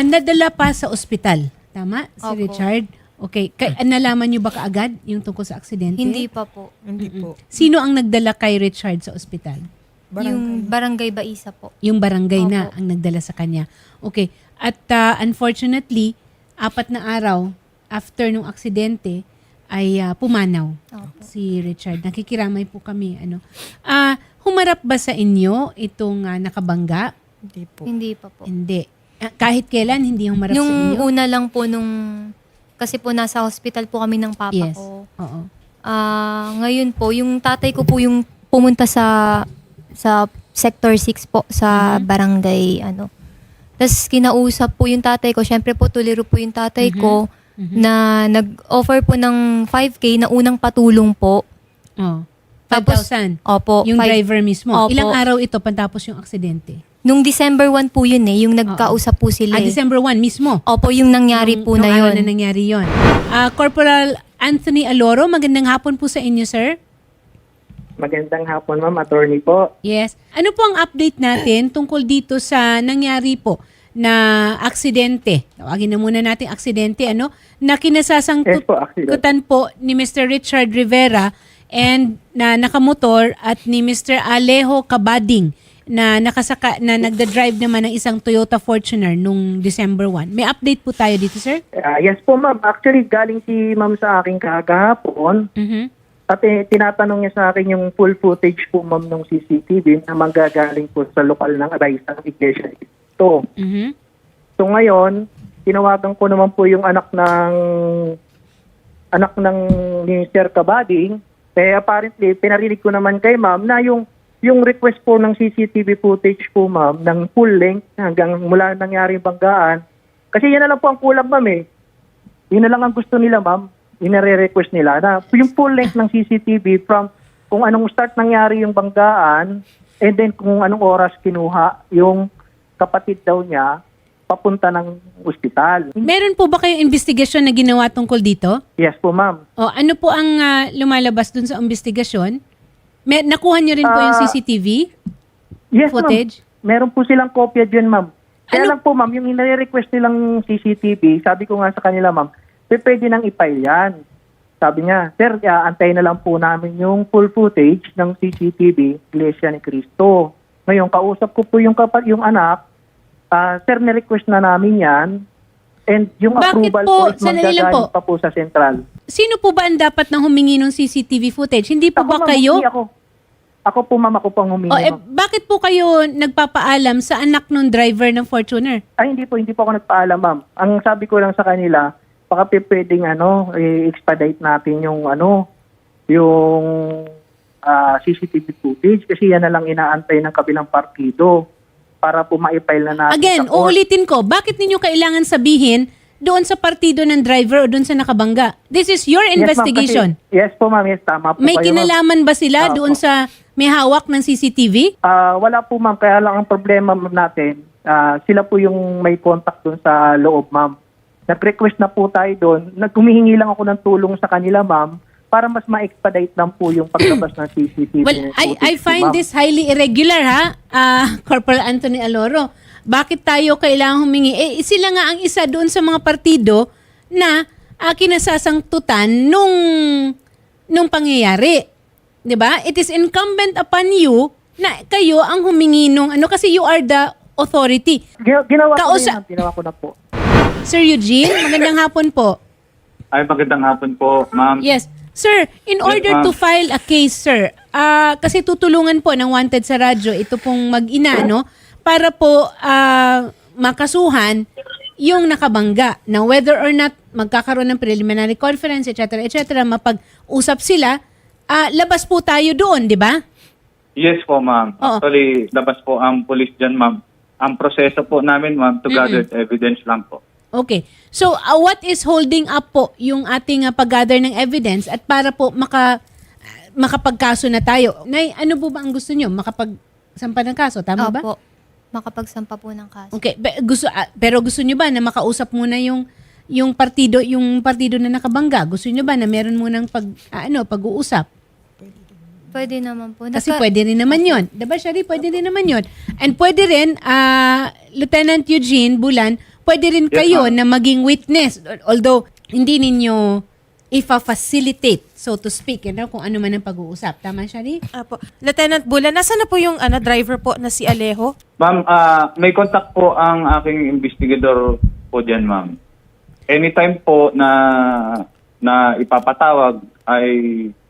nadala pa sa ospital. Tama? Si Opo. Richard? Okay. Nalaman niyo ba kaagad yung tungkol sa aksidente? Hindi pa po. Hindi po. Sino ang nagdala kay Richard sa ospital? Yung Barangay Baisa po. Yung barangay na Opo. ang nagdala sa kanya. Okay. At unfortunately, 4 na araw after nung aksidente ay pumanaw Opo. si Richard. Nakikiramay po kami. Humarap ba sa inyo itong nakabangga? Hindi po. Hindi pa po. Hindi. Kahit kailan hindi humarap sa Nung inyo? una lang po kasi po nasa hospital po kami ng papa Yes. ko. Oo. Ngayon po, yung tatay ko po yung pumunta sa Sector 6 po, sa barangay, Tapos kinausap po yung tatay ko. Syempre po, tuliro po yung tatay ko na nag-offer po ng 5K na unang patulong po. Oh. Tapos, 5,000. Opo. Yung 5 driver mismo. Opo. Ilang araw ito pantapos yung aksidente? Nung December 1 po yun yung nagkausap po sila. December 1 mismo. Opo, yung nangyari po na Nung araw yun. na nangyari yun. Corporal Anthony Aloro, magandang hapon po sa inyo, sir. Magandang hapon, ma'am. Attorney po. Yes. Ano po ang update natin tungkol dito sa nangyari po na aksidente? Tawagin na muna natin aksidente, na Yes po, accident. kinasasangkutan po ni Mr. Richard Rivera and na nakamotor at ni Mr. Alejo Cabading na nagda-drive naman ng isang Toyota Fortuner nung December 1. May update po tayo dito, sir? Yes po, ma'am. Actually, galing si ma'am sa akin kahapon. Mhm. At tinatanong niya sa akin yung full footage po, ma'am, ng CCTV na manggagaling po sa lokal ng Abaysa ng Iglesia. Ito. Mhm. So ngayon, tinawagan ko naman po yung anak ng ni Sir Cabading. Apparently, pinarinig ko naman kay ma'am na yung request po ng CCTV footage po, ma'am, ng full length hanggang mula nangyari banggaan. Kasi yan na lang po ang kulang, ma'am, eh. Yun na lang ang gusto nila, ma'am. Inare-request nila na yung full length ng CCTV from kung anong start nangyari yung banggaan and then kung anong oras kinuha yung kapatid daw niya papunta ng ospital. Meron po ba kayong investigasyon na ginawa tungkol dito? Yes po, ma'am. O ano po ang lumalabas dun sa investigasyon? Nakuha niyo rin po yung CCTV Yes, footage? ma'am. Meron po silang kopya dyan, ma'am. Kaya Ano? lang po, ma'am, yung inare-request nilang CCTV, sabi ko nga sa kanila, ma'am, pwede nang i-file yan. Sabi niya, sir, antayin na lang po namin yung full footage ng CCTV, Iglesia ni Cristo. Ngayon, kausap ko po yung anak, sir, na-request na namin yan, and yung Bakit approval po? po is Sandali lang manggagaling pa po sa central. Sino po ba ang dapat nang humingi ng CCTV footage? Hindi po ba ma'am, kayo? hindi Ako po, ma'am, ako pang humingi. ma'am. Bakit po kayo nagpapaalam sa anak ng driver ng Fortuner? Ay, hindi po ako nagpaalam, ma'am. Ang sabi ko lang sa kanila, baka pwedeng i-expedite natin yung CCTV footage kasi yan na lang inaantay ng kabilang partido para po ma-file na natin. Again, sa court. uulitin ko, bakit ninyo kailangan sabihin doon sa partido ng driver o doon sa nakabangga? This is your Yes, ma'am, investigation. kasi- yes po, ma'am. Yes, tama po May kayo, ma'am. kinalaman ba sila Opo. doon sa may hawak ng CCTV? Wala po, ma'am. Kaya lang ang problema, ma'am, natin, sila po yung may contact doon sa loob, ma'am. Nag-request na po tayo doon. Humihingi lang ako ng tulong sa kanila, ma'am, para mas ma-expedite lang po yung paglabas ng CCTV. Well, I footage po, find ma'am. this highly irregular, Corporal Anthony Aloro. Bakit tayo kailangan humingi? Sila nga ang isa doon sa mga partido na kinasasangtutan nung pangyayari. 'Di ba? It is incumbent upon you na kayo ang humingi nung kasi you are the authority. Ginawa ko na Kausa- yun, ma'am. Ginawa ko na po. Sir Eugene, magandang hapon po. Ay, magandang hapon po, ma'am. Yes. Sir, in order to file a case, sir, kasi tutulungan po ng Wanted sa radyo, ito pong mag-ina, para po makasuhan yung nakabangga na whether or not magkakaroon ng preliminary conference, etc., mapag-usap sila, labas po tayo doon, di ba? Yes po, ma'am. Oo. Actually, labas po ang police dyan, ma'am. Ang proseso po namin, ma'am, to gather evidence lang po. Okay. So, what is holding up po yung ating pag-gather ng evidence at para po makapagkaso na tayo? Nay, ano po ba ang gusto nyo? Makapagsampa ng kaso? Tama ba? Opo. Makapagsampa po ng kaso. Okay, pero gusto niyo ba na makausap muna yung partido na nakabangga? Gusto niyo ba na meron munang pag-uusap? Pwede naman po. Kasi pwede rin naman 'yon. 'Di ba, Shari? Pwede rin naman 'yon. And pwede rin Lieutenant Eugene Bulan, pwede rin Yes, kayo ma'am. na maging witness. Although, hindi ninyo ifa-facilitate, so to speak, kung ano man ang pag-uusap. Tama, Shari? Apo. Lieutenant Bula, nasa na po yung driver po na si Alejo? Ma'am, may contact po ang aking investigador po dyan, ma'am. Anytime po na ipapatawag ay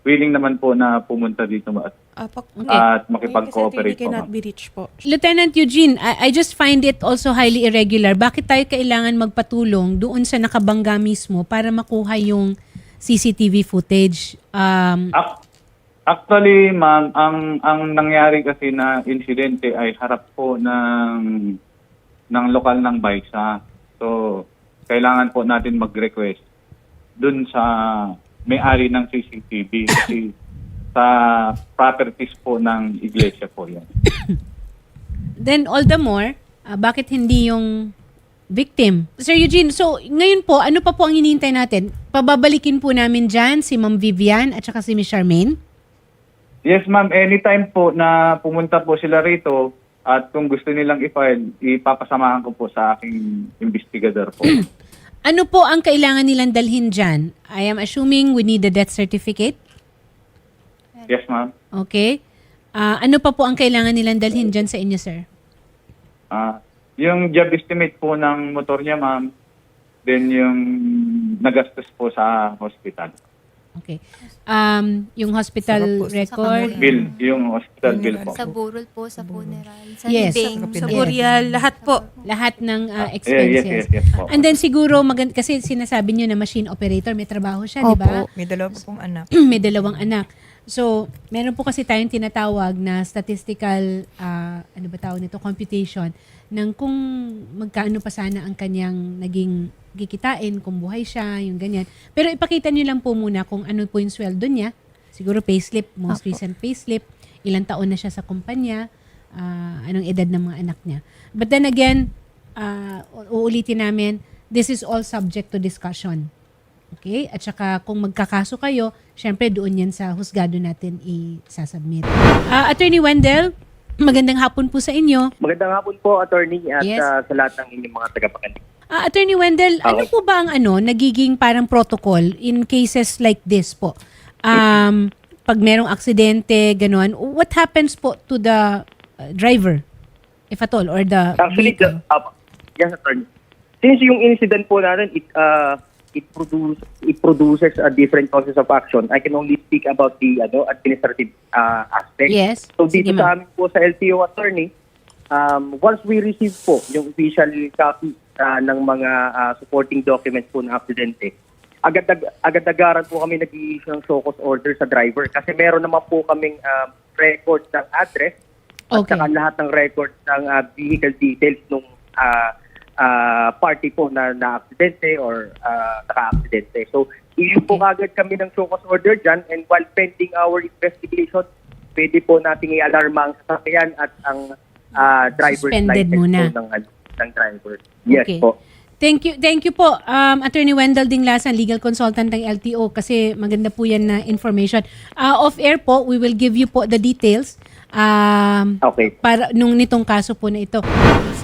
willing naman po na pumunta dito Apo. at makipag-cooperate Kasi po, cannot ma'am. be reached po. Lieutenant Eugene, I just find it also highly irregular. Bakit tayo kailangan magpatulong doon sa nakabangga mismo para makuha yung CCTV footage? Actually, ma'am, ang nangyari kasi na insidente ay harap po ng lokal ng Baisa. So, kailangan po natin mag-request dun sa may-ari ng CCTV kasi sa properties po ng iglesia po yan. Then all the more, bakit hindi yung victim? Sir Eugene, so ngayon po, ano pa po ang hinihintay natin? Pababalikin po namin dyan si Ma'am Vivian at saka si Miss Charmaine? Yes, ma'am. Anytime po na pumunta po sila rito at kung gusto nilang i-file, ipapasamahan ko po sa aking investigador po. Ano po ang kailangan nilang dalhin dyan? I am assuming we need the death certificate. Yes, ma'am. Okay. Ano pa po ang kailangan nilang dalhin dyan sa inyo, sir? Yung job estimate po ng motor niya, ma'am, then yung nagastos po sa hospital. Okay. Yung hospital record. Bill, yung hospital bill po. Sa burol po, sa funeral, sa Yes. libing. Sa Burial, lahat po. Lahat ng Yes, expenses. yes po. And then siguro, kasi sinasabi nyo na machine operator, may trabaho siya, di ba? Opo. May dalawa pa pong anak. May dalawang anak. So, meron po kasi tayong tinatawag na statistical, ano ba tawag nito, computation, ng kung magkaano pa sana ang kanyang naging kikitain, kung buhay siya, yung ganyan. Pero ipakita nyo lang po muna kung ano po yung sweldo niya. Siguro payslip, most recent payslip, ilang taon na siya sa kumpanya, anong edad ng mga anak niya. But then again, uulitin namin, this is all subject to discussion. Okay? At saka kung magkakaso kayo, syempre doon yan sa husgado natin i-submit. Attorney Wendell, magandang hapon po sa inyo. Magandang hapon po, attorney, at Yes. sa lahat ng inyong mga tagapakinig. Attorney Wendell, ano po ba ang nagiging parang protocol in cases like this po? Pag merong aksidente, gano'n, what happens po to the driver, if at all, or the Actually, vehicle? yes, attorney. Since yung incident po natin, it produces a different causes of action. I can only speak about the administrative aspect. Yes. So dito Sige, sa ma'am. amin po sa LTO, attorney, once we receive po yung official copy ng mga supporting documents po ng aksidente, agad-agaran po kami nag-i-issue ng show cause order sa driver kasi meron naman po kaming record ng address at Okay. saka lahat ng record ng vehicle details nung party po na aksidente or naka-aksidente. So, issue po kagad kami ng show cause order dyan, and while pending our investigation, pwede po nating i-alarma ang sasakyan at ang driver's Suspended license muna. po ng driver. Yes Okay. po. Thank you po, Attorney Wendell Dinglasan, legal consultant ng LTO, kasi maganda po yan na information. Off-air po, we will give you po the details Okay. para nitong kaso po na ito.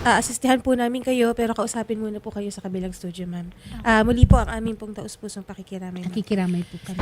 Asistihan po namin kayo, pero kausapin muna po kayo sa kabilang studio, ma'am. Muli po ang aming pong taus-pusong pakikiramay. ma'am. Nakikiramay po kami.